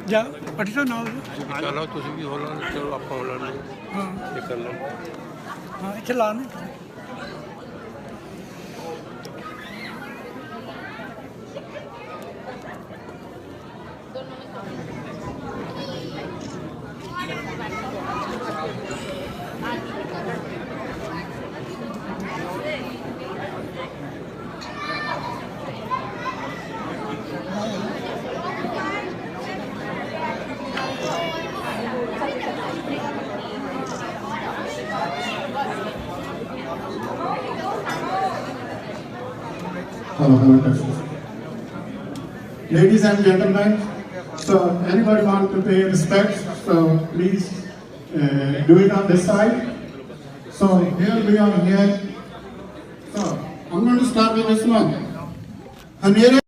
जा पटी तो ना चलो तुम भी हो लो, चलो आप हो लो। हाँ ये कर लो। हाँ इतने लाने Ladies and gentlemen, so anybody want to pay respect, so please do it on this side. So here we are here. So I'm going to start with this one. अंधेरे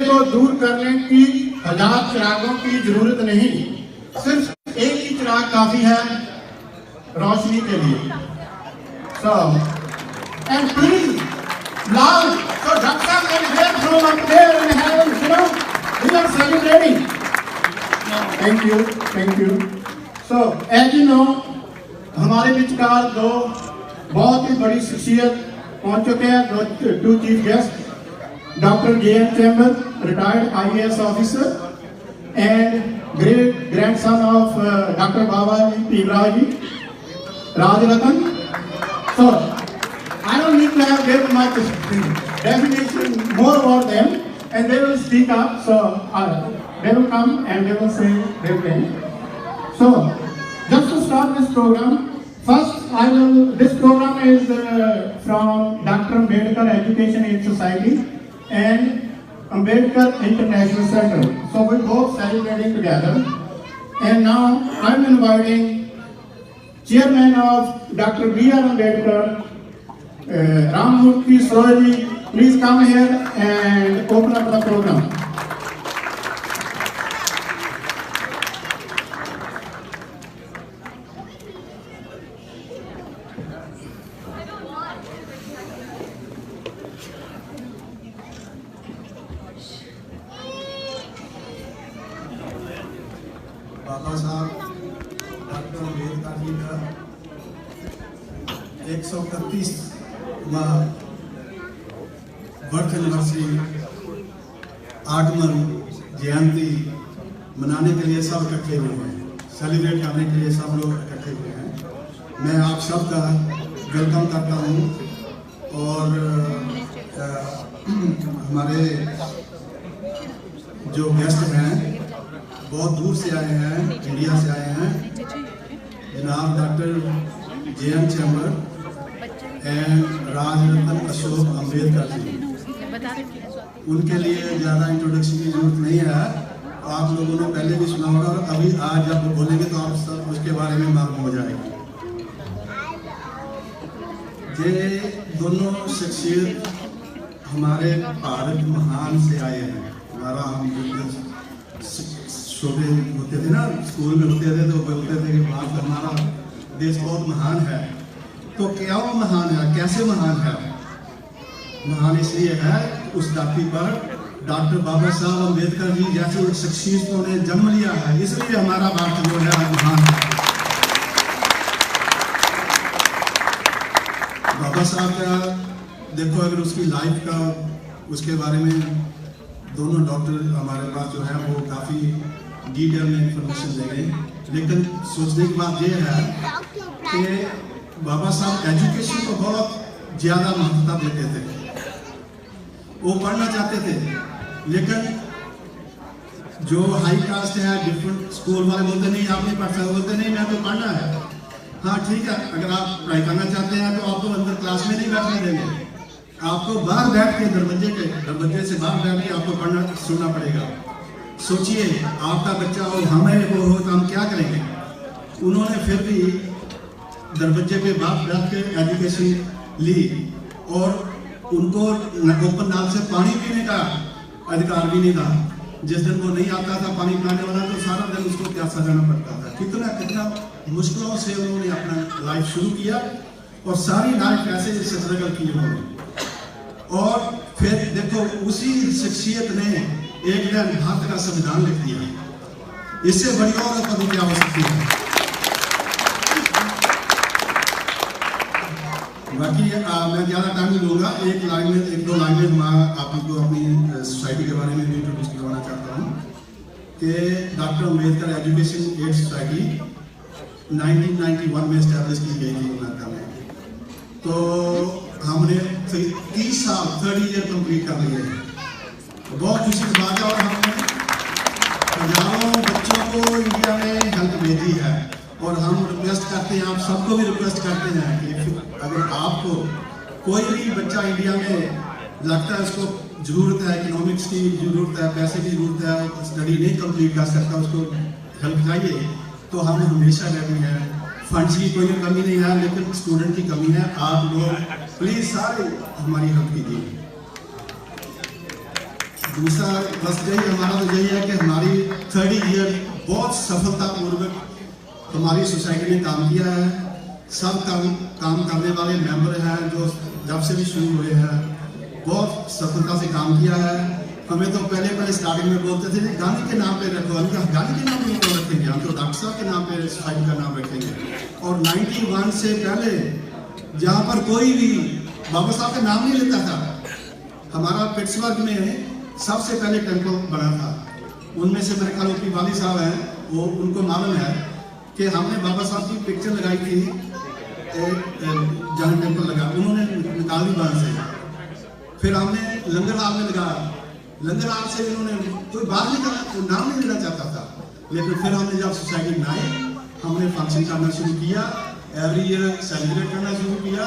को दूर करने की हजार चिरागों की जरूरत नहीं, सिर्फ एक ही चिराग काफी है रोशनी के लिए. So and please loud, so Doctor can hear from up there in heaven, you know, we are celebrating. Thank you. So as you know, हमारे विचकार दो बहुत ही बड़ी शख्सियत पहुंच चुके हैं, two chief guests, Dr. J.M. Chamber, retired IAS officer, and great grandson of Dr. Babaji Pivraji, Rajratan. So I don't need to have very much definition more about them, and they will speak up. So they will come and they will say their thing. So just to start this program, first this program is from Dr. Ambedkar Education Aid Society and Ambedkar International Center. So we're both celebrating together. And now I'm inviting Chairman of Dr. B.R. Ambedkar, Ramurthy Sroji, please come here and open up the program. बाबा साहब doctor Ambedkar ji का 131वां birth anniversary आगमन जयंती मनाने के लिए सब इकट्ठे हुए हैं, सेलिब्रेट करने के लिए सब लोग इकट्ठे हुए हैं. मैं आप सबका वेलकम करता हूं और हमारे जो गेस्ट हैं बहुत दूर से आए हैं, इंडिया से आए हैं, जनाब doctor J.M. Chamber and Rajratna Ashok Ambedkar ji. उनके लिए ज़्यादा इंट्रोडक्शन की जरूरत नहीं है, आप लोगों ने पहले भी सुना होगा और अभी आज जब बोलेंगे तो आप सब उसके बारे में मालूम हो जाएगी. ये दोनों शख्सियत हमारे भारत महान से आए हैं. हमारा हम छोटे होते थे ना, स्कूल में होते थे तो बोलते थे कि भारत हमारा देश बहुत महान है. तो क्या वो महान है, कैसे महान है? महान इसलिए है उस धरती पर डॉक्टर बाबा साहब अम्बेडकर जी जैसे शख्सियतों ने जन्म लिया है, इसलिए हमारा भारत जो है महान है. बाबा साहब का देखो, अगर उसकी लाइफ का उसके बारे में दोनों डॉक्टर हमारे पास जो है वो काफ़ी डिटेल में इंफॉर्मेशन दे गए. लेकिन सोचने की बात यह है कि बाबा साहब एजुकेशन को बहुत ज़्यादा महत्वता देते थे. वो पढ़ना चाहते थे, लेकिन जो हाई कास्ट है, डिफरेंट स्कूल वाले बोलते नहीं आप नहीं पढ़ सकते, बोलते नहीं मैं तो पढ़ना है. हाँ ठीक है, अगर आप पढ़ाई करना चाहते हैं तो आपको अंदर क्लास में नहीं बैठने देंगे, आपको बाहर बैठ के दरवाजे से बाहर बैठ के आपको पढ़ना सुनना पड़ेगा। सोचिए आपका बच्चा हो, हमें वो हो तो हम क्या करेंगे। उन्होंने फिर भी दरवाजे पे बाहर बैठ के एजुकेशन ली और उनको ओपन नल से पानी पीने का अधिकार भी नहीं था। जिस दिन वो नहीं आता था पानी पिलाने वाला तो सारा दिन उसको प्यासा रहना पड़ता था। कितना कितना मुश्किलों से उन्होंने अपना लाइफ शुरू किया और सारी लाइफ ऐसे स्ट्रगल की उन्होंने। और फिर देखो उसी शख्सियत ने एक दिन भारत का संविधान लिख दिया। इससे बड़ी और उपलब्धि क्या हो सकती है। बाकी मैं ज़्यादा टाइम नहीं लूँगा, एक दो लाइन में मैं आपको अपनी सोसाइटी के बारे में भी इंट्रोड्यूस करवाना चाहता हूँ कि doctor Ambedkar education aid society 1991 में इस्टेब्लिश की गई थी अमेरिका में। तो हमने 30 साल 30 ईयर कंप्लीट कर लिए हैं। बहुत खुशी की बात है और हमने हजारों बच्चों को इंडिया में हेल्प भेजी है। और हम रिक्वेस्ट करते हैं, आप सबको भी रिक्वेस्ट करते हैं कि अगर आपको कोई भी बच्चा इंडिया में लगता है उसको ज़रूरत है, इकोनॉमिक्स की ज़रूरत है, पैसे की ज़रूरत है, स्टडी नहीं कंप्लीट कर सकता, उसको हेल्प चाहिए, तो हम हमेशा रेडी हैं। फंड्स की कोई कमी नहीं है, लेकिन स्टूडेंट की कमी है। आप लोग प्लीज़ सारे हमारी हेल्प कीजिए। दूसरा बस यही हमारा तो यही है कि हमारी 30 ईयर बहुत सफलतापूर्वक हमारी सोसाइटी ने काम किया है। सब काम करने वाले मेंबर हैं जो जब से भी शुरू हुए हैं बहुत सफलता से काम किया है। हमें तो पहले स्टार्टिंग में बोलते थे गांधी के नाम पे रखो, हम गांधी के नाम पे क्यों रखेंगे, हम तो डॉक्टर साहब के नाम पे सोसाइटी का नाम रखेंगे। और 91 से पहले जहाँ पर कोई भी बाबा साहब का नाम नहीं लेता था, हमारा पिट्सबर्ग में सबसे पहले टेम्पल बना था। उनमें से मेरे ख्याल ओपी वाली साहब हैं, वो उनको मालूम है कि हमने बाबा साहब की पिक्चर लगाई थी, जहाँ टेम्पल लगा उन्होंने निकाल दी बाहर से। फिर हमने लंगर हाल में लगाया, लंगर हाल से उन्होंने कोई बाहर नहीं करा, तो नाम नहीं लेना चाहता था। लेकिन फिर हमने जब सोसाइटी बनाई, हमने फंक्शन करना शुरू किया, एवरी ईयर सेलिब्रेट करना शुरू किया।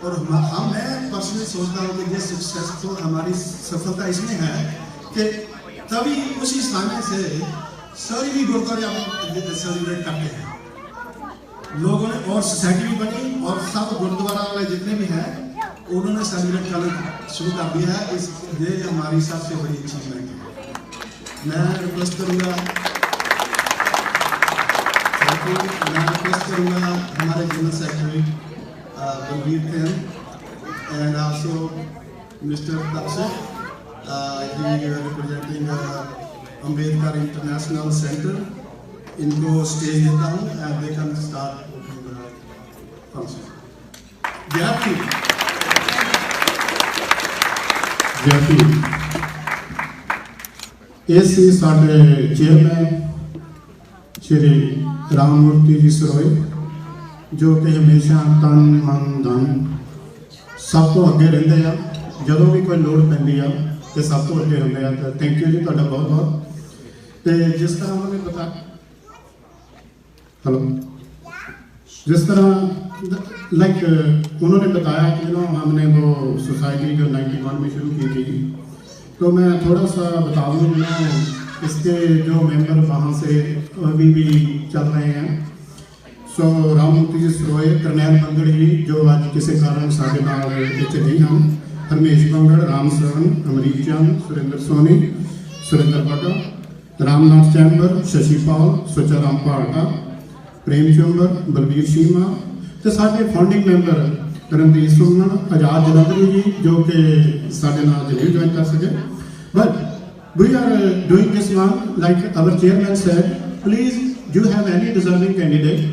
और मैं पर्सनली सोचता हूँ कि ये सक्सेसफुल हमारी सफलता इसमें है कि तभी उसी समय से सारी भी गुरुद्वारे हम सेलिब्रेट करते हैं लोगों ने। और सोसाइटी भी बनी और सब गुरुद्वारा वाले जितने भी हैं उन्होंने सेलिब्रेट करना शुरू कर दिया है। ये हमारी सबसे बड़ी अचीवमेंट है। मैं रिक्वेस्ट करूँगा हमारे general secretary Balbir Khem and also mister Tapse representing Ambedkar international centre, इनको स्टेज देता हूँ and they can start function. इस साडे चेयरमैन श्री राममूर्ति जी सरोए जो कि हमेशा तन मन धन सब तो अगे रहिंदे आ, जदों भी कोई लोड़ पैंदी आ ते सब तो अगे हुंदे आ। तो थैंक यू जी तुहाडा बहुत बहुत। तो जिस तरह उन्होंने बताया, हेलो, जिस तरह लाइक उन्होंने बताया कि हमने वो सोसाइटी जो 91 में शुरू की थी, तो मैं थोड़ा सा बता दूँ इसके जो मेंबर वहाँ से अभी भी चल रहे हैं। सो राममूर्ति जी सरोए, करनैल बंगड़ जी जो अज किसी कारण साढ़े नाल इत्थे नहीं हैं, हरमेश बंगड़, राम सरन, अमरीक चंद, सुरेंद्र सोनी, सुरेंद्र बाटा, रामनाथ चैंबर, शशि पाल, सुचाराम पाटा, प्रेम चंबर, बलबीर शीमा, तो साढ़े फाउंडिंग मैंबर रणदीप सुमन, आजाद जलंधरी जी जो कि साढ़े नाल नहीं ज्वाइन कर सके। But we are doing this one like our chairman said, please do you have any deserving candidate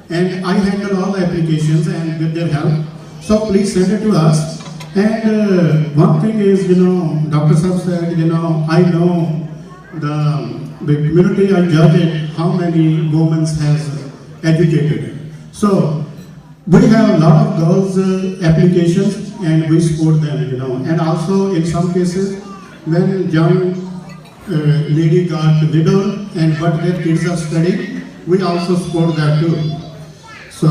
and I handle all the applications and with their help, so please send it to us. And one thing is, Dr. Sahab said, I know the community I judge it, how many women has educated. So we have a lot of girls applications and we support them, and also in some cases when young lady got widowed and but their kids are studying, we also support that too. So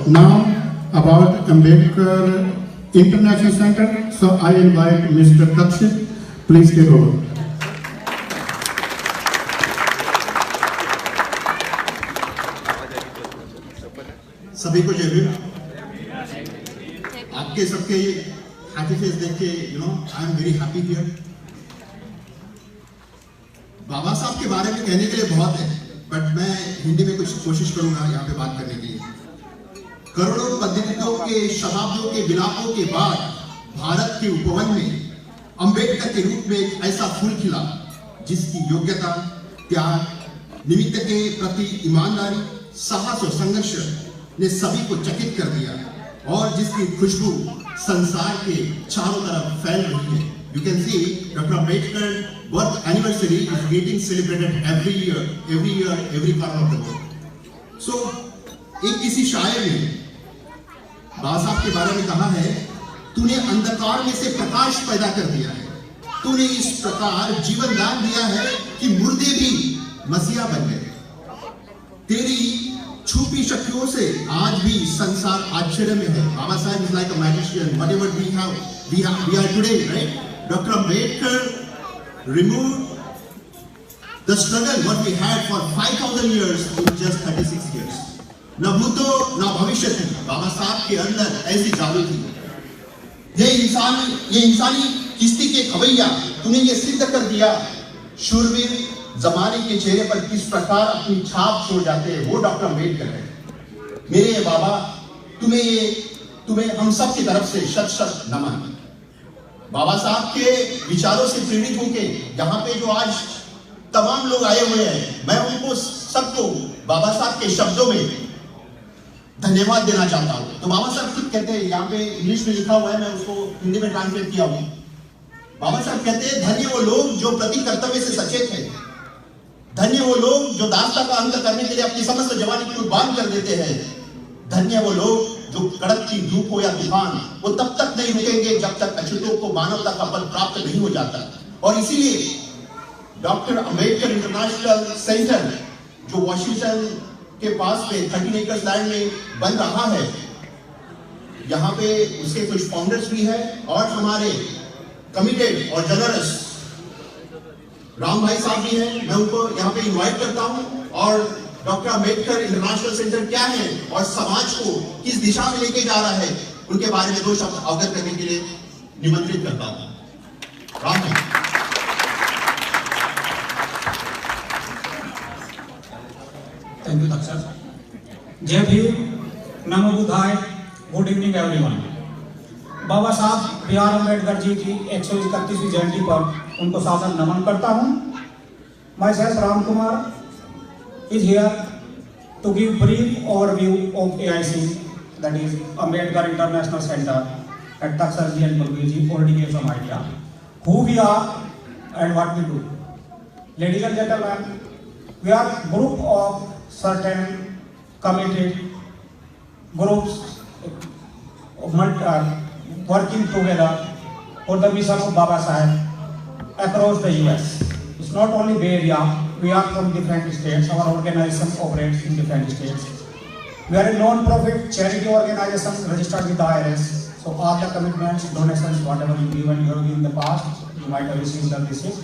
now about Ambedkar International Center. So I invite Mr. Takshit, please take over. सभी को जय भीम। आपके सबके happy face देख के I am very happy here. Baba Saheb के बारे में कहने के लिए बहुत है, बट मैं हिंदी में कुछ कोशिश करूंगा यहाँ पे बात करने के लिए। करोड़ों पद्धतियों के शताब्दियों के विलापों के बाद भारत के उपवन में अंबेडकर के रूप में एक ऐसा फूल खिला जिसकी योग्यता, त्याग, निमित्त के प्रति ईमानदारी, साहस और संघर्ष ने सभी को चकित कर दिया और जिसकी खुशबू संसार के चारों तरफ फैल रही है। You can see Dr. Ambedkar birth anniversary is getting celebrated every year, every corner of the world. So, एक किसी शायर ने बाबा साहब के बारे में कहा है, तूने अंधकार में से प्रकाश पैदा कर दिया है, तूने इस प्रकार जीवन दान दिया है कि मुर्दे भी मसीहा बन गए। तेरी छुपी शक्तियों से आज भी संसार आश्चर्य में है। बाबा साहब is like a magician. Whatever we are today, right? Dr. Ambedkar removed the struggle what we had for 5,000 years in just 36 years. न भूतो न भविष्य थी, बाबा साहब के अंदर ऐसी जादू थी। ये इंसानी किस्ती के खवैया, तूने ये सिद्ध कर दिया शूरवीर जमाने के चेहरे पर किस प्रकार अपनी छाप छोड़ जाते हैं, वो डॉक्टर अम्बेडकर है। मेरे बाबा, तुम्हें हम सब की तरफ से शत शत नमन। बाबा साहब के विचारों से प्रेरित होके यहाँ पे जो आज तमाम लोग आए हुए हैं, मैं उनको सबको बाबा साहब के शब्दों में धन्यवाद देना चाहता हूँ। तो बाबा साहब खुद कहते हैं, यहाँ पे इंग्लिश में लिखा हुआ है, मैं उसको हिंदी में ट्रांसलेट किया हूँ। बाबा साहब कहते हैं, धन्य वो लोग जो प्रति कर्तव्य से सचेत हैं, धन्य वो लोग जो दास्ता का अंत करने के लिए अपनी समस्त जवानी की कुर्बान कर देते हैं, धन्य वो लोग जो कड़कती धूप हो या तूफान, वो तब तक नहीं रुकेंगे जब तक अछूतों को मानवता का पद प्राप्त नहीं हो जाता। और इसीलिए डॉक्टर अंबेडकर इंटरनेशनल सेंटर जो वॉशिंगटन के पास में 13 एकड़ लैंड में बन रहा है, यहाँ पे उसके कुछ फाउंडर्स भी है और हमारे कमिटेड और जनरस राम भाई साहब भी हैं। मैं उनको यहाँ पे इनवाइट करता हूँ और डॉक्टर अंबेडकर इंटरनेशनल सेंटर क्या है और समाज को किस दिशा में लेके जा रहा है, उनके बारे में 2 शब्द अवगत करने के लिए निमंत्रित करता हूँ। राम भाई। Thank you sir. जय भीम, नमो बुद्धाय, गुड इवनिंग एवरीवन। बाबा साहब बी आर अम्बेडकर जी की 131वीं जयंती पर उनको सादर नमन करता हूँ। Myself Ram Kumar is here to give brief overview of AIC, that is Ambedkar International Center at Taksarji and Purviji, 40 years from India. Who we are and what we do. Ladies and gentlemen, we are group of certain committed groups working together for the mission of Baba Saheb across the US. It's not only Bay Area, we are from different states, our organization operates in different states. We are a non-profit charity organization registered with the IRS. So all the commitments, donations, whatever you give and you have given in the past, you might have received the receipt.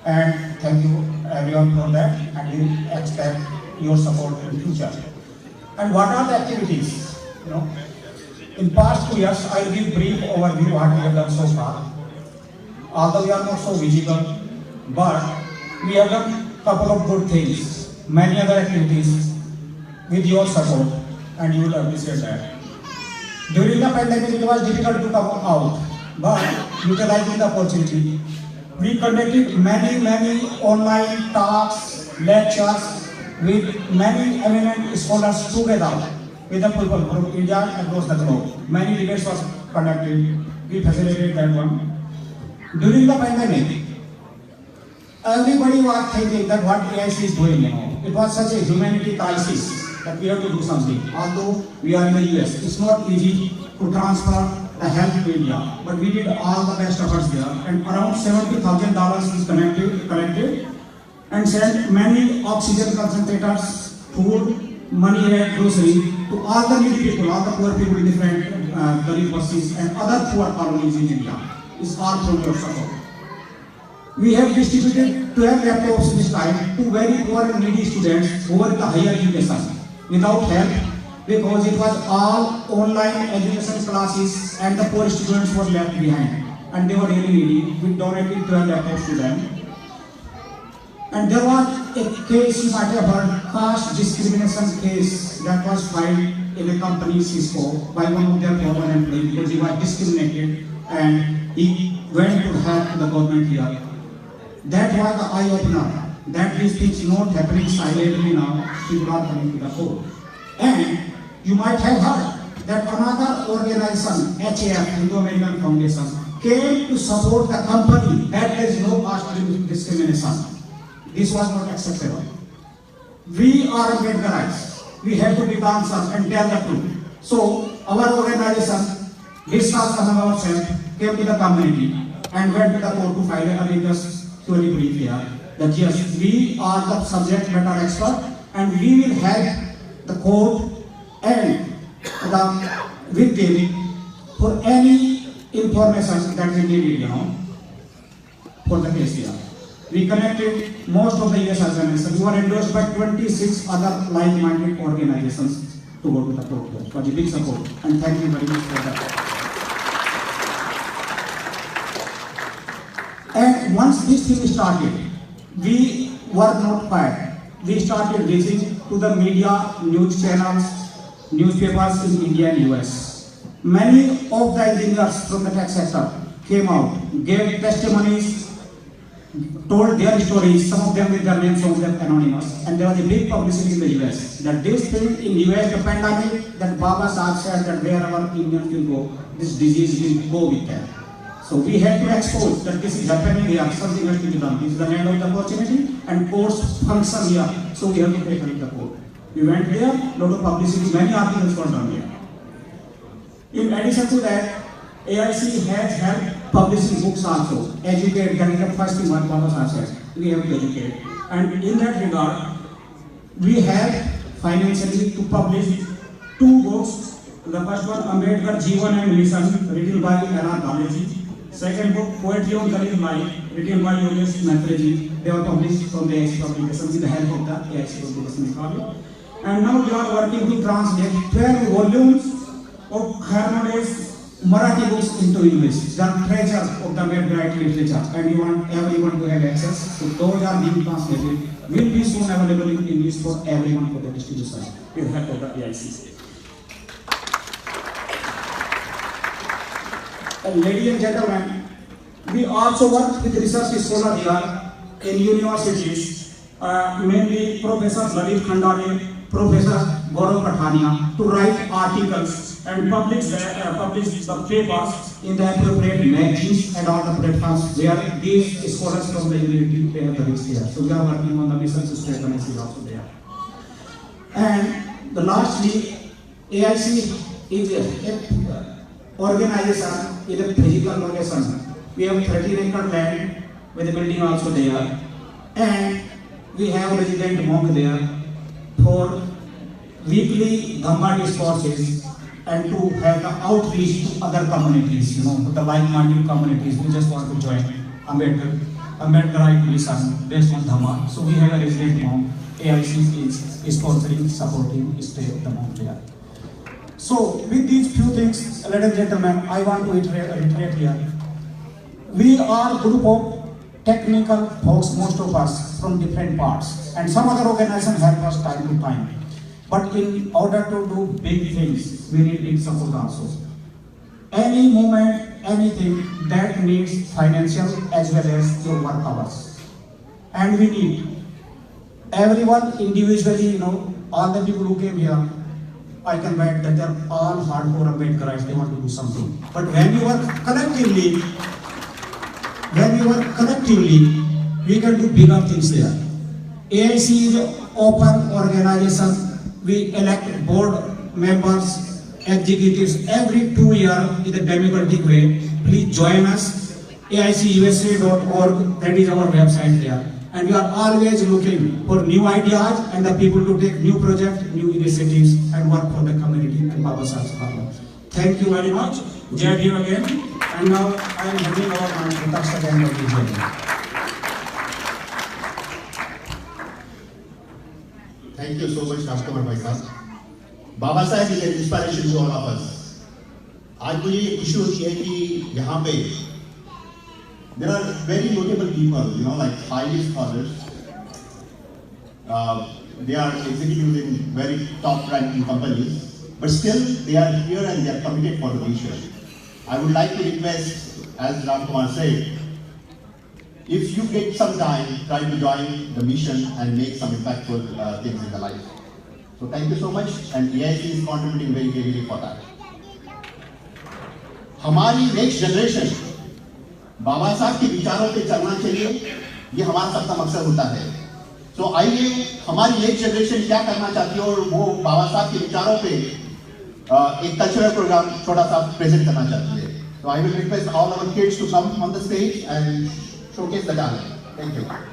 And thank you everyone for that, and we expect your support in future. And what are the activities? In past 2 years, I will give brief overview what we have done so far. Although we are not so visible, but we have done couple of good things, many other activities with your support, and you will appreciate that. During the pandemic, it was difficult to come out, but utilizing the opportunity, we conducted many online talks, lectures with many eminent scholars together with the people from India and across the globe. Many debates was conducted. We facilitated that one. During the pandemic, everybody was thinking that what AIC is doing, it was such a humanity crisis that we have to do something. Although we are in the US, it's not easy to transfer the help to India, but we did all the best efforts there, and around $70,000 is collected and sent many oxygen concentrators, food, money and grocery to all the needy people, all the poor people in different Dalit buses and other poor colonies in India. It's all from your support. We have distributed 12 laptops this time to very poor and needy students who were in the higher education without help, because it was all online education classes and the poor students were left behind and they were really needy. We donated 12 laptops to them. And there was a case, you might have heard, caste discrimination case that was filed in a company Cisco by one of their former employees because he was discriminated and he went to help the government here. That was the eye-opener, that these things not happening silently now, people are coming to the court. And you might have heard that another organization, HAF, Indo-American Foundation, came to support the company that there is no caste discrimination. This was not acceptable. We are Ambedkarites. We have to be answers and tell the truth. So our organization, discussed among ourselves, came to the community and went to the court to file a amicus curiae brief here that yes, we are the subject matter expert and we will help the court and the victim for any information that we need, for the case here. We connected most of the US organizations. We were endorsed by 26 other like-minded organizations to go to the court here for the big support. And thank you very much for that. And once this thing started, we were not quiet. We started reaching to the media, news channels, newspapers in India and US. Many of the engineers from the tech sector came out, gave testimonies, told their stories, some of them with their names, some of them anonymous. And there was a big publicity in the US that this thing in US, the pandemic, that Baba Sahib said that wherever Indians will go, this disease will go with them. So we had to expose that this is happening here, something has to be done. This is the land of the opportunity and courts function here. So we have to take it to the court. We went there, lot of publicity, many articles were done here. In addition to that, AIC has helped publishing books also, educate, that is the first thing what Baba Sahib said, we have to educate. And in that regard, we have financially to publish 2 books. The first one, Ambedkar Jeevan and Mission, written by N.R. Daleji. Second book, Poetry on Dalit Life, written by Yogesh Maitreji. They were published from the AIC publication with the help of the AIC publication. And now we are working to translate 12 volumes of Hermod's Marathi books into English. The treasure of the Ambedkarite literature, and you want everyone to have access. So those are being translated, will be soon available in English for everyone for the distribution with help of the AIC. Ladies and gentlemen, we also work with research scholars here in universities, mainly Professor Lalit Khandare, Professor Gaurav Pathania, to write articles and publish the papers in the appropriate magazines and all the platforms where these scholars from the university they have the risk here. So we are working on the mission statement is also there. And the lastly, AIC is a organization in a physical location. We have 30-acre land with a building also there, and we have a resident monk there for weekly Dhamma discourses and to have the outreach to other communities, the like-minded communities who just want to join Ambedkarite mission based on Dhamma. So we have a resident monk. AIC is sponsoring, supporting, stay the monk there. So with these few things, ladies and gentlemen, I want to reiterate here. We are a group of technical folks, most of us from different parts, and some other organizations help us time to time. But in order to do big things, we need big support also. Any movement, anything that needs financial as well as your work hours. And we need everyone individually, all the people who came here, I can bet that they're all hardcore Ambedkarites, they want to do something. But when you work collectively, we can do bigger things there. AIC is an open organization. We elect board members, executives every 2 years in a democratic way. Please join us. AICUSA.org, that is our website there. and we are always looking for new ideas and the people to take new projects, new initiatives, and work for the community and Baba Saheb's Parliament. Thank you very much. Jai Bhim again. And now I am handing over my Taksha again to Jai Bhim. Thank you so much, Rajkumar Bhai Sahab. Baba Saheb is an inspiration to all of us. आज मुझे issue होती है कि यहाँ पे there are very notable people, you know, like highly scholars. They are executives in very top-ranking companies, but still they are here and they are committed for the mission. I would like to request, as Ram Kumar said, if you get some time, try to join the mission and make some impactful things in the life. So thank you so much, and AIC is contributing very heavily for that. हमारी next generation बाबा साहब के विचारों पे चलना चाहिए, ये हमारा सबका मकसद होता है. तो आइए हमारी नेक्स्ट जनरेशन क्या करना चाहती है और वो बाबा साहब के विचारों पे एक कल्चरल प्रोग्राम छोटा सा प्रेजेंट करना चाहती है. So I will request all our kids to come on the stage and showcase the talent. Thank you.